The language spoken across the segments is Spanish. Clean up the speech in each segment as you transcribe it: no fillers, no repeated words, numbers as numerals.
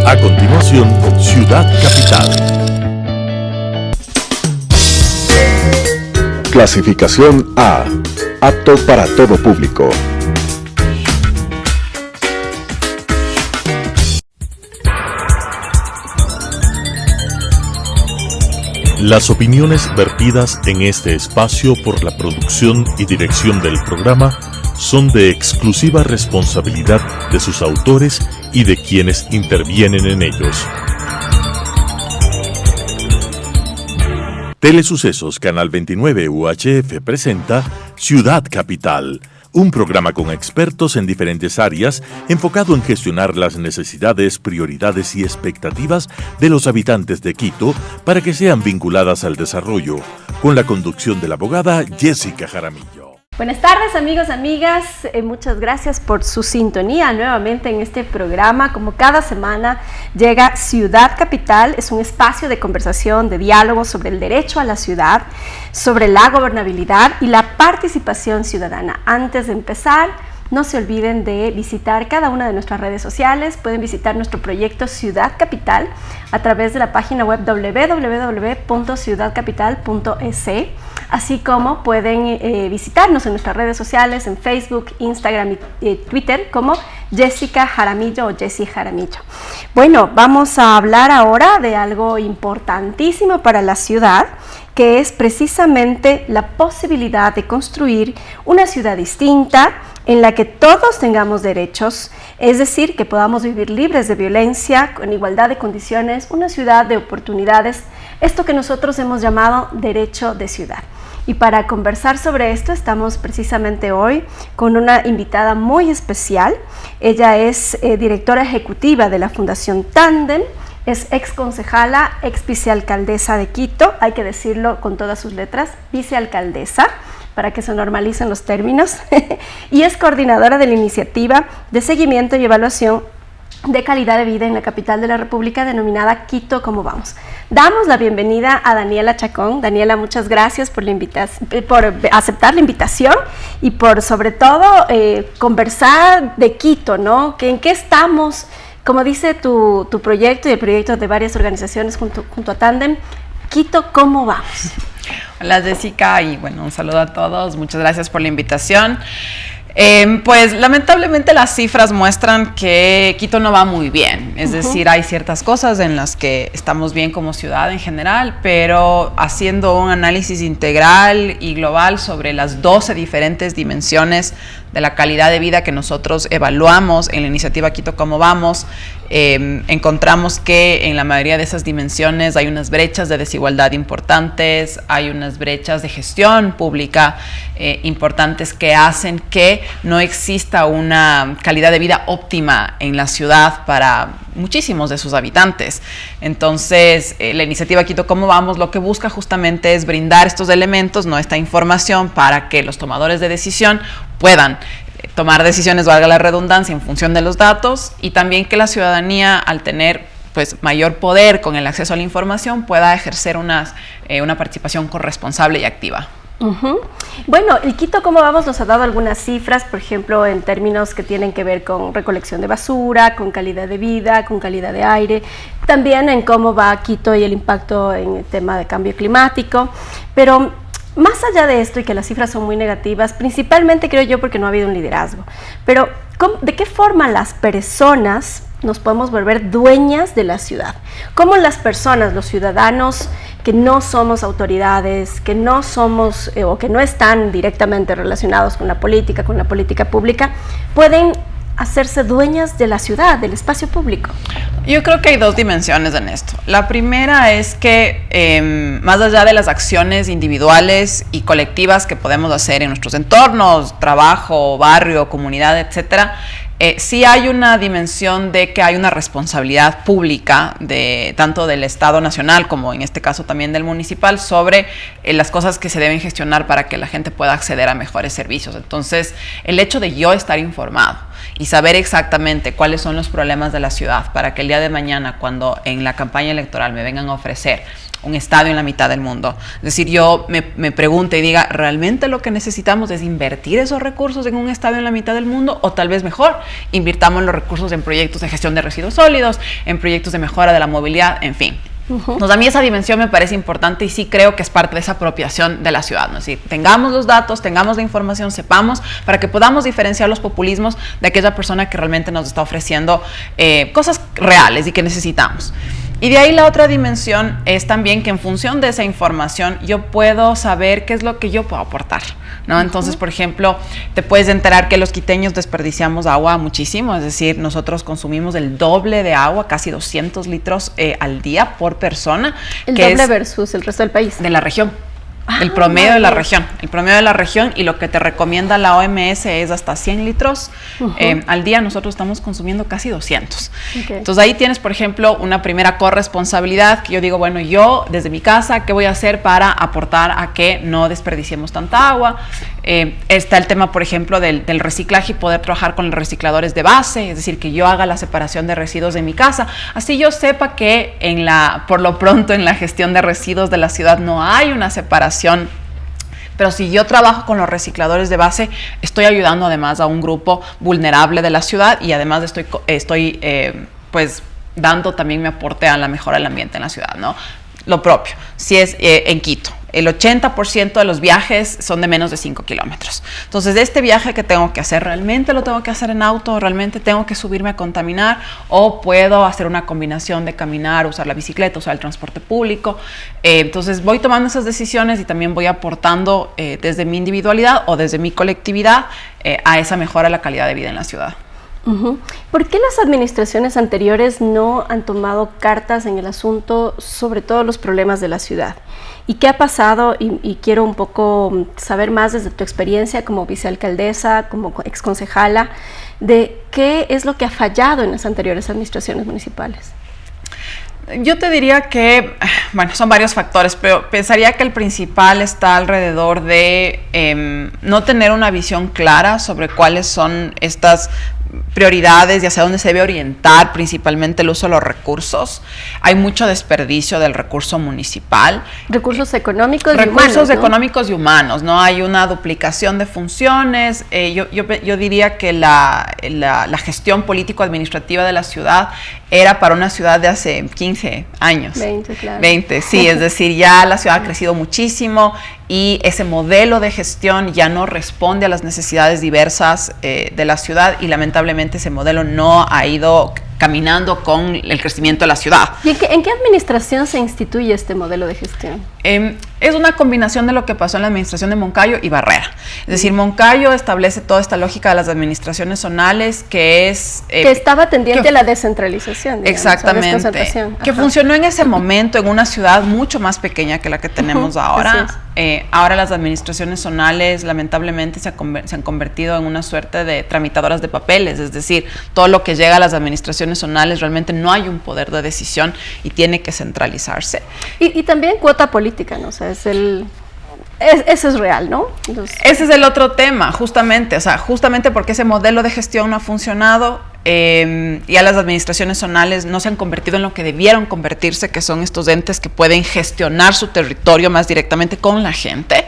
A continuación, Ciudad Capital. Clasificación A. Apto para todo público. Las opiniones vertidas en este espacio por la producción y dirección del programa son de exclusiva responsabilidad de sus autores y de quienes intervienen en ellos. Telesucesos Canal 29 UHF presenta Ciudad Capital, un programa con expertos en diferentes áreas enfocado en gestionar las necesidades, prioridades y expectativas de los habitantes de Quito para que sean vinculadas al desarrollo, con la conducción de la abogada Jessica Jaramillo. Buenas tardes amigos, amigas, muchas gracias por su sintonía nuevamente en este programa. Como cada semana llega Ciudad Capital, es un espacio de conversación, de diálogo sobre el derecho a la ciudad, sobre la gobernabilidad y la participación ciudadana. Antes de empezar, no se olviden de visitar cada una de nuestras redes sociales. Pueden visitar nuestro proyecto Ciudad Capital a través de la página web www.ciudadcapital.es, así como pueden visitarnos en nuestras redes sociales, en Facebook, Instagram y Twitter como Jessica Jaramillo o Jessie Jaramillo. Bueno, vamos a hablar ahora de algo importantísimo para la ciudad, que es precisamente la posibilidad de construir una ciudad distinta en la que todos tengamos derechos, es decir, que podamos vivir libres de violencia, con igualdad de condiciones, una ciudad de oportunidades, esto que nosotros hemos llamado derecho de ciudad. Y para conversar sobre esto estamos precisamente hoy con una invitada muy especial. Ella es directora ejecutiva de la Fundación Tándem, es ex concejala, ex vicealcaldesa de Quito, hay que decirlo con todas sus letras, vicealcaldesa, para que se normalicen los términos, y es coordinadora de la iniciativa de seguimiento y evaluación de calidad de vida en la capital de la República, denominada Quito Cómo Vamos. Damos la bienvenida a Daniela Chacón. Daniela, muchas gracias por aceptar la invitación y por, sobre todo, conversar de Quito, ¿no? ¿En qué estamos? Como dice tu proyecto y el proyecto de varias organizaciones junto a Tándem, Quito Cómo Vamos. Hola Jessica, y bueno, un saludo a todos, muchas gracias por la invitación. Pues lamentablemente las cifras muestran que Quito no va muy bien, es decir, hay ciertas cosas en las que estamos bien como ciudad en general, pero haciendo un análisis integral y global sobre las 12 diferentes dimensiones de la calidad de vida que nosotros evaluamos en la iniciativa Quito Cómo Vamos, encontramos que en la mayoría de esas dimensiones hay unas brechas de desigualdad importantes, hay unas brechas de gestión pública importantes que hacen que no exista una calidad de vida óptima en la ciudad para muchísimos de sus habitantes. Entonces, la iniciativa Quito Cómo Vamos lo que busca justamente es brindar estos elementos, ¿no? Esta información para que los tomadores de decisión puedan tomar decisiones, valga la redundancia, en función de los datos, y también que la ciudadanía, al tener pues mayor poder con el acceso a la información, pueda ejercer una participación corresponsable y activa. Bueno, el Quito Cómo Vamos nos ha dado algunas cifras, por ejemplo, en términos que tienen que ver con recolección de basura, con calidad de vida, con calidad de aire, también en cómo va Quito y el impacto en el tema de cambio climático, pero más allá de esto y que las cifras son muy negativas, principalmente creo yo porque no ha habido un liderazgo, pero ¿de qué forma las personas nos podemos volver dueñas de la ciudad? ¿Cómo las personas, los ciudadanos que no somos autoridades, que no somos o que no están directamente relacionados con la política pública, pueden hacerse dueñas de la ciudad, del espacio público? Yo creo que hay dos dimensiones en esto. La primera es que más allá de las acciones individuales y colectivas que podemos hacer en nuestros entornos, trabajo, barrio, comunidad, etcétera, sí hay una dimensión de que hay una responsabilidad pública tanto del Estado nacional como en este caso también del municipal sobre las cosas que se deben gestionar para que la gente pueda acceder a mejores servicios. Entonces, el hecho de yo estar informado, y saber exactamente cuáles son los problemas de la ciudad para que el día de mañana, cuando en la campaña electoral me vengan a ofrecer un estadio en la mitad del mundo, es decir, yo me pregunte y diga, ¿realmente lo que necesitamos es invertir esos recursos en un estadio en la mitad del mundo? O tal vez mejor, invirtamos los recursos en proyectos de gestión de residuos sólidos, en proyectos de mejora de la movilidad, en fin. Entonces, a mí esa dimensión me parece importante y sí creo que es parte de esa apropiación de la ciudad, ¿no? Es decir, tengamos los datos, tengamos la información, sepamos, para que podamos diferenciar los populismos de aquella persona que realmente nos está ofreciendo cosas reales y que necesitamos. Y de ahí la otra dimensión es también que en función de esa información yo puedo saber qué es lo que yo puedo aportar, ¿no? Entonces, por ejemplo, te puedes enterar que los quiteños desperdiciamos agua muchísimo, es decir, nosotros consumimos el doble de agua, casi 200 litros al día por persona. El doble versus el resto del país. De la región. El promedio de la región, y lo que te recomienda la OMS es hasta 100 litros al día. Nosotros estamos consumiendo casi 200. Entonces ahí tienes, por ejemplo, una primera corresponsabilidad que yo digo, bueno, yo desde mi casa, ¿qué voy a hacer para aportar a que no desperdiciemos tanta agua? Está el tema, por ejemplo, del reciclaje y poder trabajar con los recicladores de base, es decir, que yo haga la separación de residuos de mi casa. Así yo sepa que por lo pronto en la gestión de residuos de la ciudad no hay una separación. Pero si yo trabajo con los recicladores de base, estoy ayudando además a un grupo vulnerable de la ciudad y además estoy pues dando también mi aporte a la mejora del ambiente en la ciudad, ¿no? Lo propio, si es en Quito. El 80% de los viajes son de menos de 5 kilómetros. Entonces, de este viaje que tengo que hacer, ¿realmente lo tengo que hacer en auto? ¿Realmente tengo que subirme a contaminar? ¿O puedo hacer una combinación de caminar, usar la bicicleta, usar el transporte público? Entonces, voy tomando esas decisiones y también voy aportando desde mi individualidad o desde mi colectividad a esa mejora de la calidad de vida en la ciudad. ¿Por qué las administraciones anteriores no han tomado cartas en el asunto sobre todos los problemas de la ciudad? ¿Y qué ha pasado? Y quiero un poco saber más desde tu experiencia como vicealcaldesa, como exconcejala, de qué es lo que ha fallado en las anteriores administraciones municipales. Yo te diría que, bueno, son varios factores, pero pensaría que el principal está alrededor de no tener una visión clara sobre cuáles son estas prioridades y hacia dónde se debe orientar principalmente el uso de los recursos. Hay mucho desperdicio del recurso municipal. Recursos económicos y humanos. Recursos económicos y humanos, ¿no? Hay una duplicación de funciones. Yo diría que la gestión político-administrativa de la ciudad era para una ciudad de hace 15 años. 20, claro. 20, sí, es decir, ya la ciudad ha crecido muchísimo y ese modelo de gestión ya no responde a las necesidades diversas de la ciudad y lamentablemente ese modelo no ha ido caminando con el crecimiento de la ciudad. ¿Y en qué administración se instituye este modelo de gestión? Es una combinación de lo que pasó en la administración de Moncayo y Barrera. Es decir, Moncayo establece toda esta lógica de las administraciones zonales que es... que estaba tendiente a la descentralización. Digamos, exactamente. Que funcionó en ese momento en una ciudad mucho más pequeña que la que tenemos ahora. Ahora las administraciones zonales lamentablemente se han convertido en una suerte de tramitadoras de papeles. Es decir, todo lo que llega a las administraciones zonales realmente no hay un poder de decisión y tiene que centralizarse. Y también cuota política, ¿no? O sea, eso es real, ¿no? Entonces, ese es el otro tema, justamente, o sea, justamente porque ese modelo de gestión no ha funcionado, ya las administraciones zonales no se han convertido en lo que debieron convertirse, que son estos entes que pueden gestionar su territorio más directamente con la gente.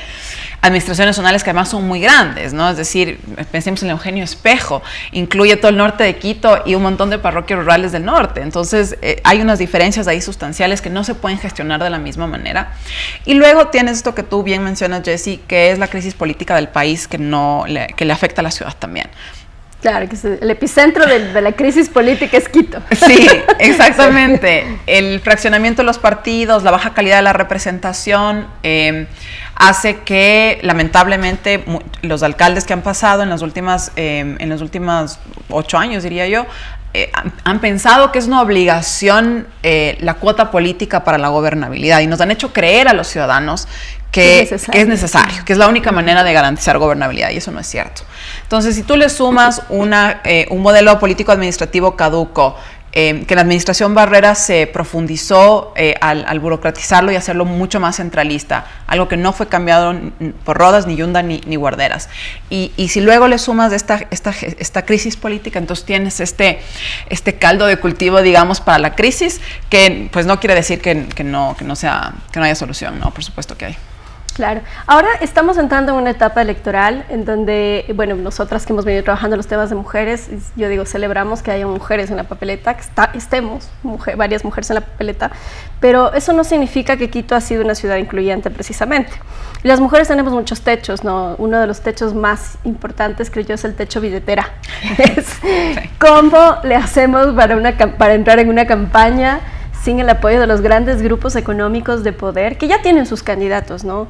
Administraciones zonales que además son muy grandes, ¿no? Es decir, pensemos en Eugenio Espejo, incluye todo el norte de Quito y un montón de parroquias rurales del norte. Entonces, hay unas diferencias ahí sustanciales que no se pueden gestionar de la misma manera. Y luego tienes esto que tú bien mencionas, Jessie, que es la crisis política del país que le afecta a la ciudad también. Claro, que es el epicentro de la crisis política es Quito. Sí, exactamente. Sí. El fraccionamiento de los partidos, la baja calidad de la representación, hace que lamentablemente los alcaldes que han pasado en los últimos 8 años, diría yo, han pensado que es una obligación la cuota política para la gobernabilidad y nos han hecho creer a los ciudadanos que es necesario, que es la única manera de garantizar gobernabilidad, y eso no es cierto. Entonces, si tú le sumas un modelo político administrativo caduco, que la administración Barrera se profundizó al burocratizarlo y hacerlo mucho más centralista, algo que no fue cambiado por Rodas, ni Yunda, ni Guarderas. Y si luego le sumas esta crisis política, entonces tienes este caldo de cultivo, digamos, para la crisis, que pues no quiere decir que no haya solución, no, por supuesto que hay. Claro. Ahora estamos entrando en una etapa electoral en donde, bueno, nosotras que hemos venido trabajando los temas de mujeres, yo digo, celebramos que haya mujeres en la papeleta, que estemos varias mujeres en la papeleta, pero eso no significa que Quito ha sido una ciudad incluyente precisamente. Y las mujeres tenemos muchos techos, ¿no? Uno de los techos más importantes, creo yo, es el techo billetera. ¿Cómo le hacemos para entrar en una campaña sin el apoyo de los grandes grupos económicos de poder que ya tienen sus candidatos, ¿no?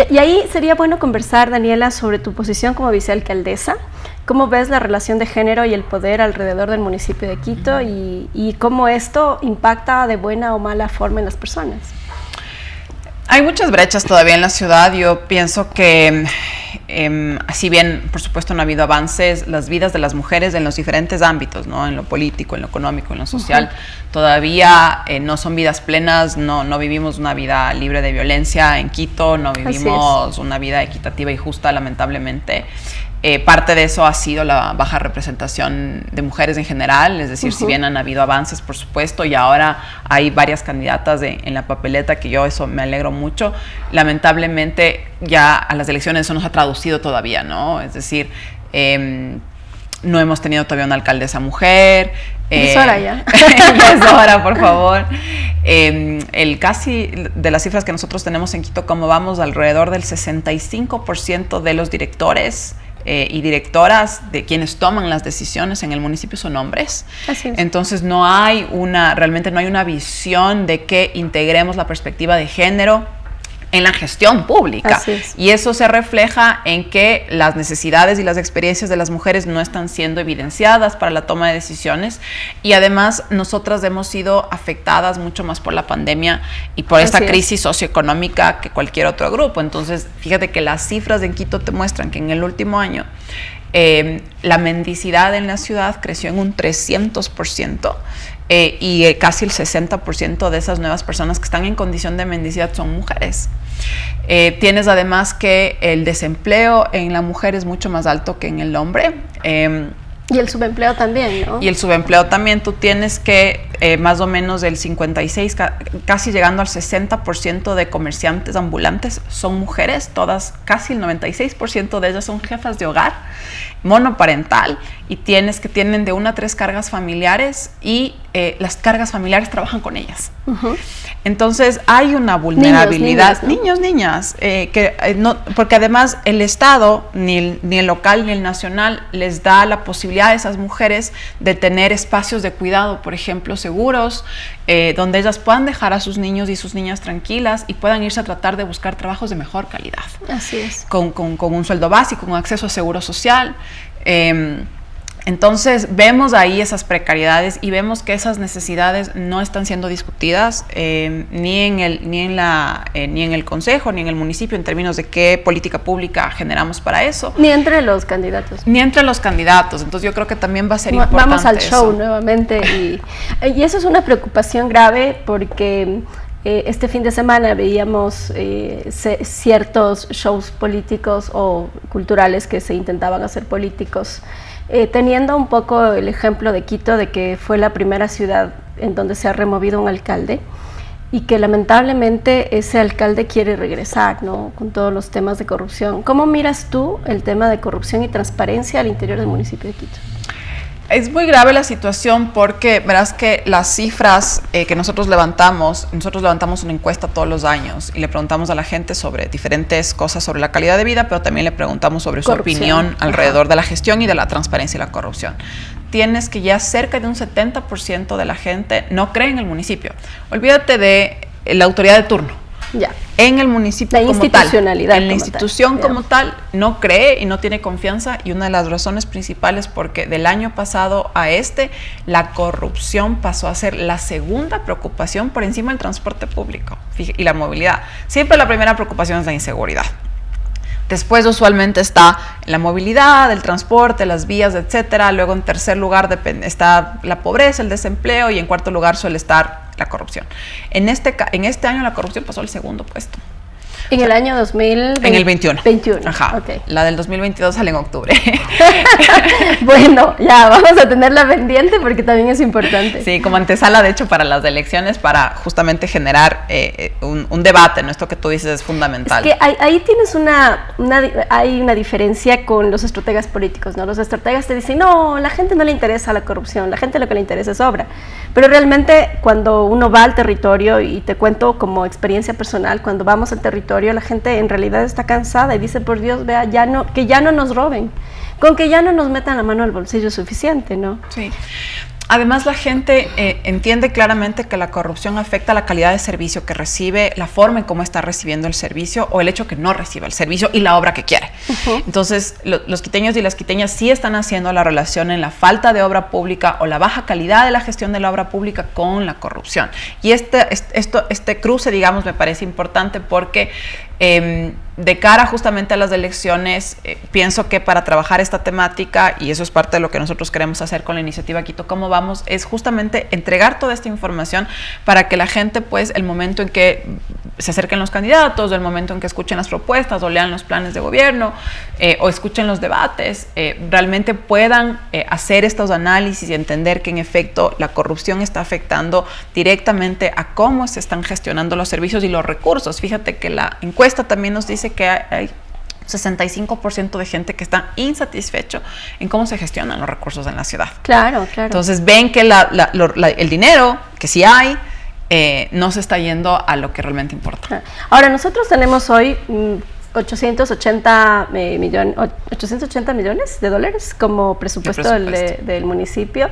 Y ahí sería bueno conversar, Daniela, sobre tu posición como vicealcaldesa. ¿Cómo ves la relación de género y el poder alrededor del municipio de Quito y cómo esto impacta de buena o mala forma en las personas? Hay muchas brechas todavía en la ciudad. Yo pienso que, si bien, por supuesto, no ha habido avances, las vidas de las mujeres en los diferentes ámbitos, ¿no? En lo político, en lo económico, en lo social, todavía no son vidas plenas, no vivimos una vida libre de violencia en Quito, no vivimos una vida equitativa y justa, lamentablemente. Parte de eso ha sido la baja representación de mujeres en general, es decir, si bien han habido avances, por supuesto, y ahora hay varias candidatas en la papeleta, que yo eso me alegro mucho, lamentablemente ya a las elecciones eso no se ha traducido todavía, ¿no? Es decir, no hemos tenido todavía una alcaldesa mujer. Es hora ya. Es hora, por favor. Casi de las cifras que nosotros tenemos en Quito, como vamos, alrededor del 65% de los directores y directoras de quienes toman las decisiones en el municipio son hombres. Así es. Entonces realmente no hay una visión de que integremos la perspectiva de género en la gestión pública. Así es. Y eso se refleja en que las necesidades y las experiencias de las mujeres no están siendo evidenciadas para la toma de decisiones, y además nosotras hemos sido afectadas mucho más por la pandemia y por esta crisis socioeconómica que cualquier otro grupo. Entonces, fíjate que las cifras en Quito te muestran que en el último año la mendicidad en la ciudad creció en un 300%. Y casi el 60% de esas nuevas personas que están en condición de mendicidad son mujeres. Tienes además que el desempleo en la mujer es mucho más alto que en el hombre. Y el subempleo también, ¿no? Y el subempleo también. Tú tienes que más o menos del 56, casi llegando al 60% de comerciantes ambulantes son mujeres, todas, casi el 96% de ellas son jefas de hogar, monoparental, y tienen de 1 a 3 cargas familiares, y las cargas familiares trabajan con ellas. Entonces hay una vulnerabilidad. Niñas, porque además el Estado, ni el local ni el nacional, les da la posibilidad a esas mujeres de tener espacios de cuidado, por ejemplo, seguros, donde ellas puedan dejar a sus niños y sus niñas tranquilas y puedan irse a tratar de buscar trabajos de mejor calidad. Así es. Con un sueldo básico, con acceso a seguro social. Entonces vemos ahí esas precariedades y vemos que esas necesidades no están siendo discutidas ni en el consejo ni en el municipio, en términos de qué política pública generamos para eso. Ni entre los candidatos. Entonces yo creo que también va a ser importante. Vamos al show nuevamente y eso es una preocupación grave, porque este fin de semana veíamos ciertos shows políticos o culturales que se intentaban hacer políticos, teniendo un poco el ejemplo de Quito, de que fue la primera ciudad en donde se ha removido un alcalde y que lamentablemente ese alcalde quiere regresar, ¿no? Con todos los temas de corrupción. ¿Cómo miras tú el tema de corrupción y transparencia al interior del municipio de Quito? Es muy grave la situación, porque verás que las cifras que nosotros levantamos una encuesta todos los años y le preguntamos a la gente sobre diferentes cosas sobre la calidad de vida, pero también le preguntamos sobre su opinión alrededor de la gestión y de la transparencia y la corrupción. Tienes que ya cerca de un 70% de la gente no cree en el municipio. Olvídate de la autoridad de turno. Ya. En el municipio la como institucionalidad tal, en la institución como tal, no cree y no tiene confianza, y una de las razones principales porque del año pasado a la corrupción pasó a ser la segunda preocupación por encima del transporte público y la movilidad. Siempre la primera preocupación es la inseguridad. Después usualmente está la movilidad, el transporte, las vías, etcétera. Luego en tercer lugar está la pobreza, el desempleo, y en cuarto lugar suele estar la corrupción. En este año la corrupción pasó al segundo puesto. En el año 2020. En el 21. 21. Ajá. Okay. La del 2022 sale en octubre. Bueno, ya vamos a tenerla pendiente porque también es importante. Sí, como antesala, de hecho, para las elecciones, para justamente generar un debate, ¿no? Esto que tú dices es fundamental. Es que ahí tienes hay una diferencia con los estrategas políticos, ¿no? Los estrategas te dicen, no, la gente no le interesa la corrupción, la gente lo que le interesa es obra. Pero realmente cuando uno va al territorio, y te cuento como experiencia personal, cuando vamos al territorio, la gente en realidad está cansada y dice, por Dios, vea, que ya no nos roben, con que ya no nos metan la mano al bolsillo es suficiente, ¿no? Sí. Además, la gente entiende claramente que la corrupción afecta la calidad de servicio que recibe, la forma en cómo está recibiendo el servicio, o el hecho que no reciba el servicio y la obra que quiere. Entonces, los quiteños y las quiteñas sí están haciendo la relación en la falta de obra pública o la baja calidad de la gestión de la obra pública con la corrupción. Y este cruce, digamos, me parece importante porque de cara justamente a las elecciones, pienso que para trabajar esta temática, y eso es parte de lo que nosotros queremos hacer con la iniciativa Quito Cómo Vamos, es justamente entregar toda esta información para que la gente, pues, el momento en que se acerquen los candidatos, el momento en que escuchen las propuestas o lean los planes de gobierno o escuchen los debates, realmente puedan hacer estos análisis y entender que en efecto la corrupción está afectando directamente a cómo se están gestionando los servicios y los recursos. Fíjate que la encuesta también nos dice que hay 65% de gente que está insatisfecho en cómo se gestionan los recursos en la ciudad. Claro, claro. Entonces ven que el dinero, que sí hay, no se está yendo a lo que realmente importa. Ahora, nosotros tenemos hoy 880 millones de dólares como presupuesto del municipio.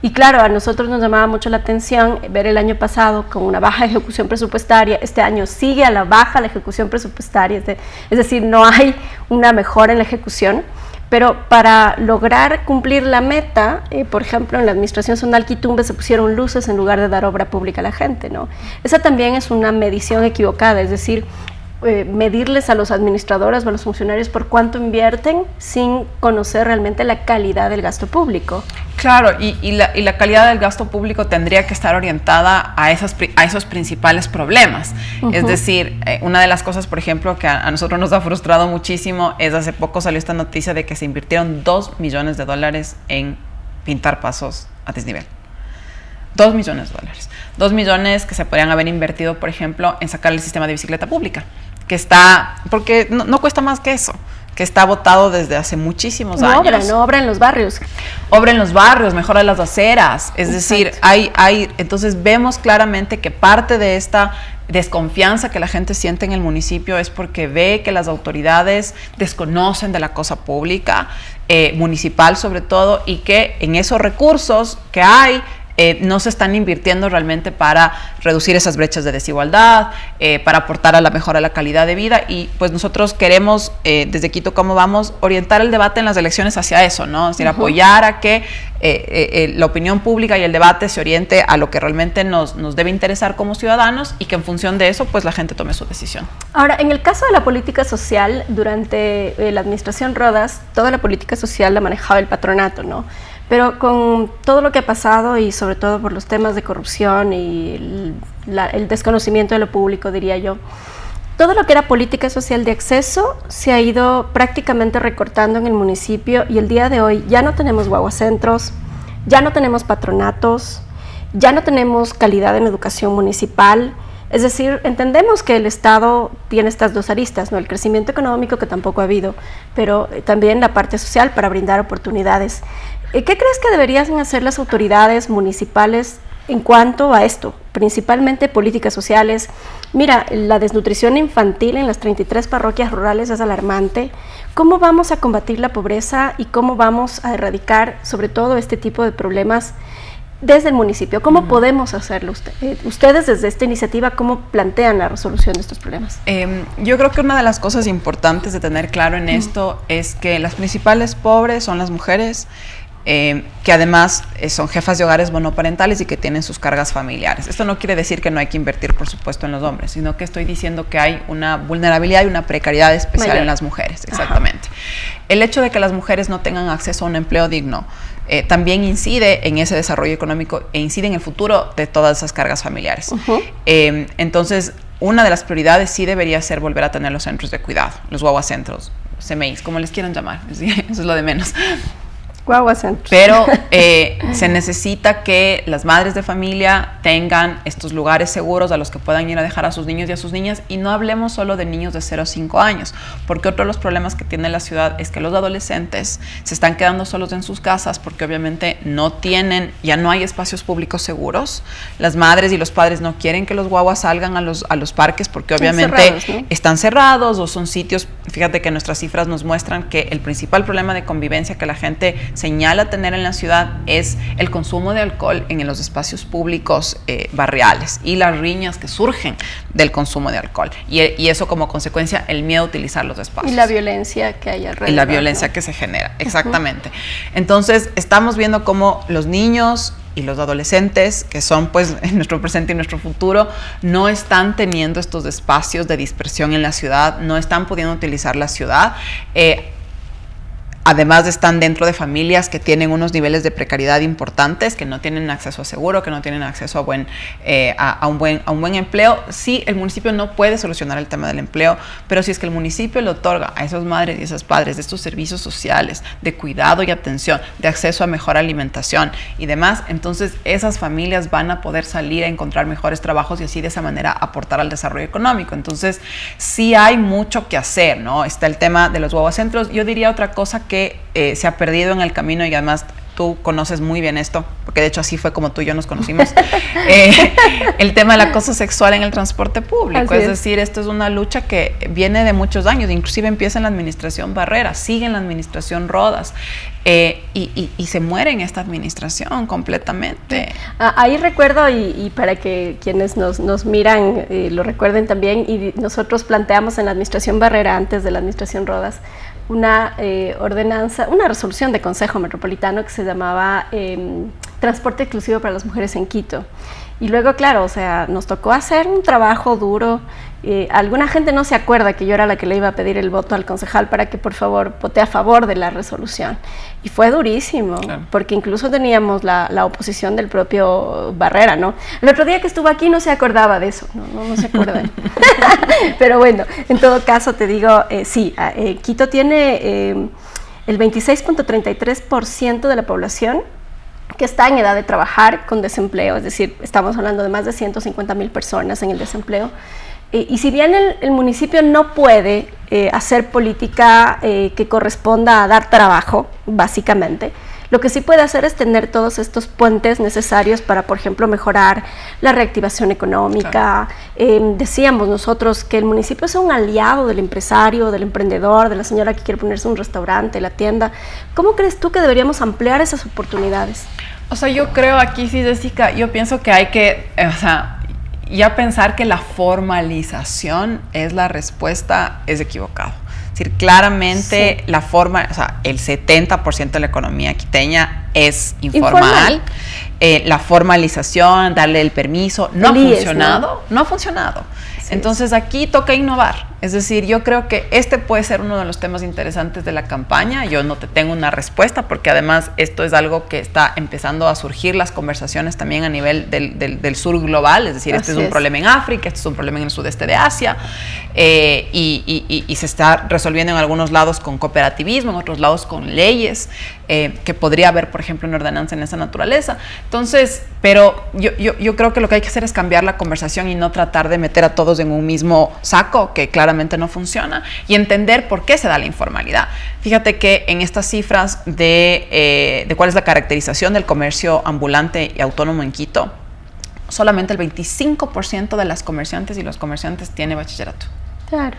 Y claro, a nosotros nos llamaba mucho la atención ver el año pasado con una baja ejecución presupuestaria. Este año sigue a la baja la ejecución presupuestaria, es decir, no hay una mejora en la ejecución. Pero para lograr cumplir la meta, por ejemplo, en la administración zonal Quitumbe se pusieron luces en lugar de dar obra pública a la gente, ¿no? Esa también es una medición equivocada, es decir, medirles a los administradores o a los funcionarios por cuánto invierten sin conocer realmente la calidad del gasto público. Claro, y la calidad del gasto público tendría que estar orientada a esos principales problemas. Es decir, una de las cosas, por ejemplo, que a nosotros nos ha frustrado muchísimo es hace poco salió esta noticia de que se invirtieron $2 millones en pintar pasos a desnivel. $2 millones. $2 millones que se podrían haber invertido, por ejemplo, en sacar el sistema de bicicleta pública, que está, porque no cuesta más que eso, que está botado desde hace muchísimos años. Obra en los barrios. Obra en los barrios, mejora las aceras. Es decir, entonces vemos claramente que parte de esta desconfianza que la gente siente en el municipio es porque ve que las autoridades desconocen de la cosa pública, municipal sobre todo, y que en esos recursos que hay, no se están invirtiendo realmente para reducir esas brechas de desigualdad, para aportar a la mejora de la calidad de vida. Y pues nosotros queremos, desde Quito Cómo Vamos, orientar el debate en las elecciones hacia eso, ¿no? Es decir, apoyar a que la opinión pública y el debate se oriente a lo que realmente nos debe interesar como ciudadanos, y que en función de eso, pues la gente tome su decisión. Ahora, en el caso de la política social, durante la administración Rodas, toda la política social la manejaba el patronato, ¿no? Pero con todo lo que ha pasado, y sobre todo por los temas de corrupción y el desconocimiento de lo público, diría yo, todo lo que era política social de acceso se ha ido prácticamente recortando en el municipio, y el día de hoy ya no tenemos guaguacentros, ya no tenemos patronatos, ya no tenemos calidad en educación municipal. Es decir, entendemos que el Estado tiene estas dos aristas, ¿no? El crecimiento económico, que tampoco ha habido, pero también la parte social para brindar oportunidades. ¿Qué crees que deberían hacer las autoridades municipales en cuanto a esto? Principalmente políticas sociales. Mira, la desnutrición infantil en las 33 parroquias rurales es alarmante. ¿Cómo vamos a combatir la pobreza y cómo vamos a erradicar sobre todo este tipo de problemas desde el municipio? ¿Cómo podemos hacerlo? Ustedes desde esta iniciativa, ¿cómo plantean la resolución de estos problemas? Yo creo que una de las cosas importantes de tener claro en esto es que las principales pobres son las mujeres, que además son jefas de hogares monoparentales y que tienen sus cargas familiares. Esto no quiere decir que no hay que invertir, por supuesto, en los hombres, sino que estoy diciendo que hay una vulnerabilidad y una precariedad especial en las mujeres, exactamente. Ajá. El hecho de que las mujeres no tengan acceso a un empleo digno también incide en ese desarrollo económico e incide en el futuro de todas esas cargas familiares. Entonces, una de las prioridades sí debería ser volver a tener los centros de cuidado, los guaguacentros, CMIs, como les quieran llamar, eso es lo de menos. Guaguacentros. Pero se necesita que las madres de familia tengan estos lugares seguros a los que puedan ir a dejar a sus niños y a sus niñas, y no hablemos solo de niños de 0 a 5 años, porque otro de los problemas que tiene la ciudad es que los adolescentes se están quedando solos en sus casas porque obviamente ya no hay espacios públicos seguros. Las madres y los padres no quieren que los guaguas salgan a los parques porque obviamente están cerrados o son sitios. Fíjate que nuestras cifras nos muestran que el principal problema de convivencia que la gente señala tener en la ciudad es el consumo de alcohol en los espacios públicos barriales y las riñas que surgen del consumo de alcohol y eso como consecuencia el miedo a utilizar los espacios. Y la violencia que hay alrededor. Y la violencia que se genera, exactamente. Entonces estamos viendo cómo los niños y los adolescentes, que son pues nuestro presente y nuestro futuro, no están teniendo estos espacios de dispersión en la ciudad, no están pudiendo utilizar la ciudad. Además están dentro de familias que tienen unos niveles de precariedad importantes, que no tienen acceso a seguro, que no tienen acceso a un buen empleo. Sí, el municipio no puede solucionar el tema del empleo, pero si es que el municipio le otorga a esas madres y esos padres de estos servicios sociales, de cuidado y atención, de acceso a mejor alimentación y demás, entonces esas familias van a poder salir a encontrar mejores trabajos y así de esa manera aportar al desarrollo económico. Entonces sí hay mucho que hacer, ¿no? Está el tema de los guaguacentros. Yo diría otra cosa que se ha perdido en el camino y además tú conoces muy bien esto, porque de hecho así fue como tú y yo nos conocimos, el tema del acoso sexual en el transporte público. Es decir, esto es una lucha que viene de muchos años, inclusive empieza en la administración Barrera, sigue en la administración Rodas, y se muere en esta administración completamente. Ahí recuerdo, y para que quienes nos miran lo recuerden también, y nosotros planteamos en la administración Barrera, antes de la administración Rodas, una ordenanza, una resolución de Consejo Metropolitano que se llamaba Transporte Exclusivo para las Mujeres en Quito. Y luego, claro, o sea, nos tocó hacer un trabajo duro. Alguna gente no se acuerda que yo era la que le iba a pedir el voto al concejal para que por favor vote a favor de la resolución. Y fue durísimo, claro, porque incluso teníamos la oposición del propio Barrera, ¿no? El otro día que estuvo aquí no se acordaba de eso, no se acuerda. Pero bueno, en todo caso te digo, sí, Quito tiene el 26.33% de la población que está en edad de trabajar con desempleo, es decir, estamos hablando de más de 150,000 personas en el desempleo. Y si bien el municipio no puede hacer política que corresponda a dar trabajo, básicamente, lo que sí puede hacer es tener todos estos puentes necesarios para, por ejemplo, mejorar la reactivación económica. Claro. Decíamos nosotros que el municipio es un aliado del empresario, del emprendedor, de la señora que quiere ponerse un restaurante, la tienda. ¿Cómo crees tú que deberíamos ampliar esas oportunidades? O sea, yo creo aquí sí, Jessica, yo pienso que hay que, ya pensar que la formalización es la respuesta es equivocado. Es decir, claramente sí, el 70% de la economía quiteña es informal. La formalización, darle el permiso, no ha funcionado. Sí. Entonces aquí toca innovar. Es decir, yo creo que este puede ser uno de los temas interesantes de la campaña. Yo no te tengo una respuesta porque además esto es algo que está empezando a surgir las conversaciones también a nivel del sur global. Es decir, este es un problema en África, este es un problema en el sudeste de Asia y se está resolviendo en algunos lados con cooperativismo, en otros lados con leyes que podría haber, por ejemplo, una ordenanza en esa naturaleza. Entonces, pero yo creo que lo que hay que hacer es cambiar la conversación y no tratar de meter a todos en un mismo saco que claramente no funciona y entender por qué se da la informalidad. Fíjate que en estas cifras de cuál es la caracterización del comercio ambulante y autónomo en Quito, solamente el 25% de las comerciantes y los comerciantes tiene bachillerato. Claro.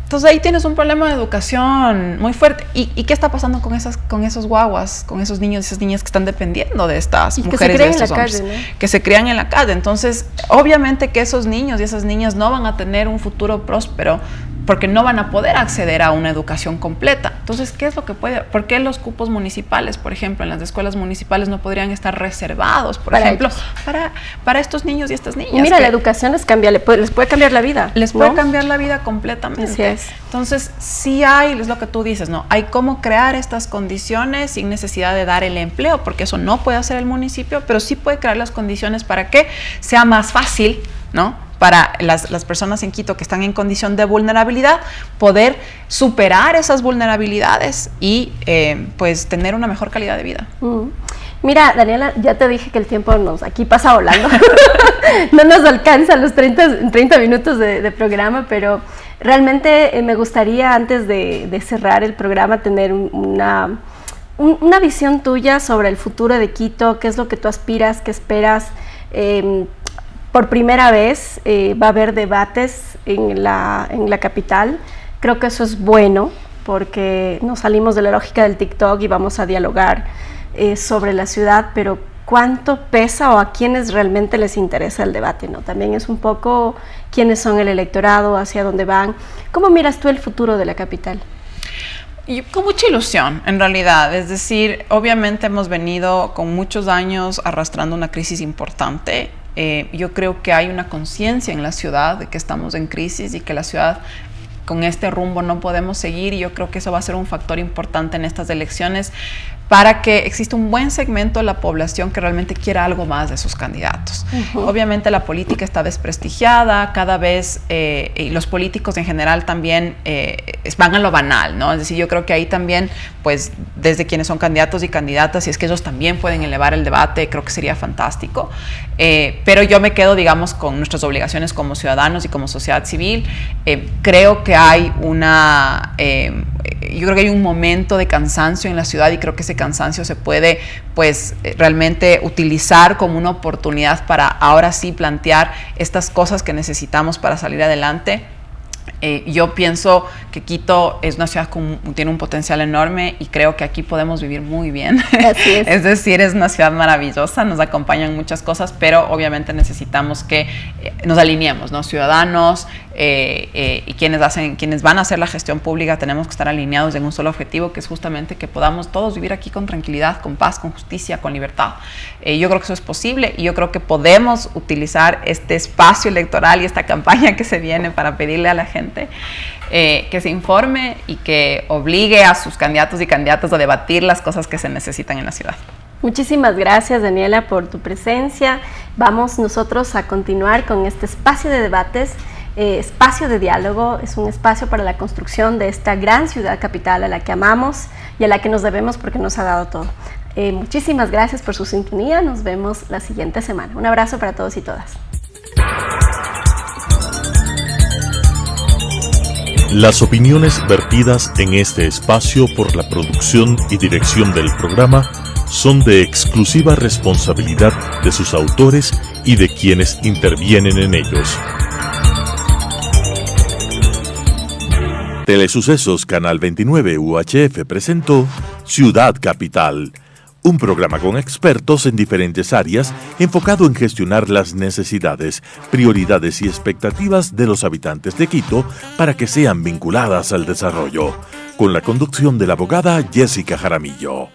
Entonces ahí tienes un problema de educación muy fuerte. ¿Y qué está pasando con esos guaguas, con esos niños y esas niñas que están dependiendo de estas mujeres y de estos hombres? Calle, ¿no? Que se crían en la calle. Entonces, obviamente que esos niños y esas niñas no van a tener un futuro próspero porque no van a poder acceder a una educación completa. Entonces, ¿qué es lo que puede? ¿Por qué los cupos municipales, por ejemplo, en las escuelas municipales no podrían estar reservados, por ejemplo, para estos niños y estas niñas? Y mira, la educación les puede cambiar la vida. Les puede cambiar la vida completamente. Así es. Entonces, sí es lo que tú dices, ¿no? Hay cómo crear estas condiciones sin necesidad de dar el empleo, porque eso no puede hacer el municipio, pero sí puede crear las condiciones para que sea más fácil, ¿no?, para las personas en Quito que están en condición de vulnerabilidad, poder superar esas vulnerabilidades y pues tener una mejor calidad de vida. Mira, Daniela, ya te dije que el tiempo aquí pasa volando. No nos alcanza los 30 minutos de programa, pero realmente me gustaría, antes de cerrar el programa, tener una visión tuya sobre el futuro de Quito. ¿Qué es lo que tú aspiras, qué esperas? Por primera vez va a haber debates en la capital. Creo que eso es bueno, porque nos salimos de la lógica del TikTok y vamos a dialogar sobre la ciudad, pero ¿cuánto pesa o a quiénes realmente les interesa el debate, ¿no? También es un poco quiénes son el electorado, hacia dónde van. ¿Cómo miras tú el futuro de la capital? Y con mucha ilusión, en realidad. Es decir, obviamente hemos venido con muchos años arrastrando una crisis importante. Yo creo que hay una conciencia en la ciudad de que estamos en crisis y que la ciudad con este rumbo no podemos seguir, y yo creo que eso va a ser un factor importante en estas elecciones para que exista un buen segmento de la población que realmente quiera algo más de sus candidatos. Obviamente la política está desprestigiada, cada vez y los políticos en general también van a lo banal, ¿no? Es decir, yo creo que ahí también, pues desde quienes son candidatos y candidatas, si es que ellos también pueden elevar el debate, creo que sería fantástico. Pero yo me quedo, digamos, con nuestras obligaciones como ciudadanos y como sociedad civil. Creo que hay yo creo que hay un momento de cansancio en la ciudad, y creo que ese cansancio se puede, pues, realmente utilizar como una oportunidad para ahora sí plantear estas cosas que necesitamos para salir adelante. Yo pienso que Quito es una ciudad tiene un potencial enorme, y creo que aquí podemos vivir muy bien. Así es. Es decir, es una ciudad maravillosa, nos acompañan muchas cosas, pero obviamente necesitamos que nos alineemos, ¿no? Ciudadanos y quienes van a hacer la gestión pública, tenemos que estar alineados en un solo objetivo, que es justamente que podamos todos vivir aquí con tranquilidad, con paz, con justicia, con libertad. Yo creo que eso es posible, y yo creo que podemos utilizar este espacio electoral y esta campaña que se viene para pedirle a la gente que se informe y que obligue a sus candidatos y candidatas a debatir las cosas que se necesitan en la ciudad. Muchísimas gracias, Daniela, por tu presencia. Vamos nosotros a continuar con este espacio de debates, espacio de diálogo. Es un espacio para la construcción de esta gran ciudad capital a la que amamos y a la que nos debemos, porque nos ha dado todo. Muchísimas gracias por su sintonía. Nos vemos la siguiente semana. Un abrazo para todos y todas. Las opiniones vertidas en este espacio por la producción y dirección del programa son de exclusiva responsabilidad de sus autores y de quienes intervienen en ellos. Telesucesos Canal 29 UHF presentó Ciudad Capital, un programa con expertos en diferentes áreas enfocado en gestionar las necesidades, prioridades y expectativas de los habitantes de Quito para que sean vinculadas al desarrollo, con la conducción de la abogada Jessica Jaramillo.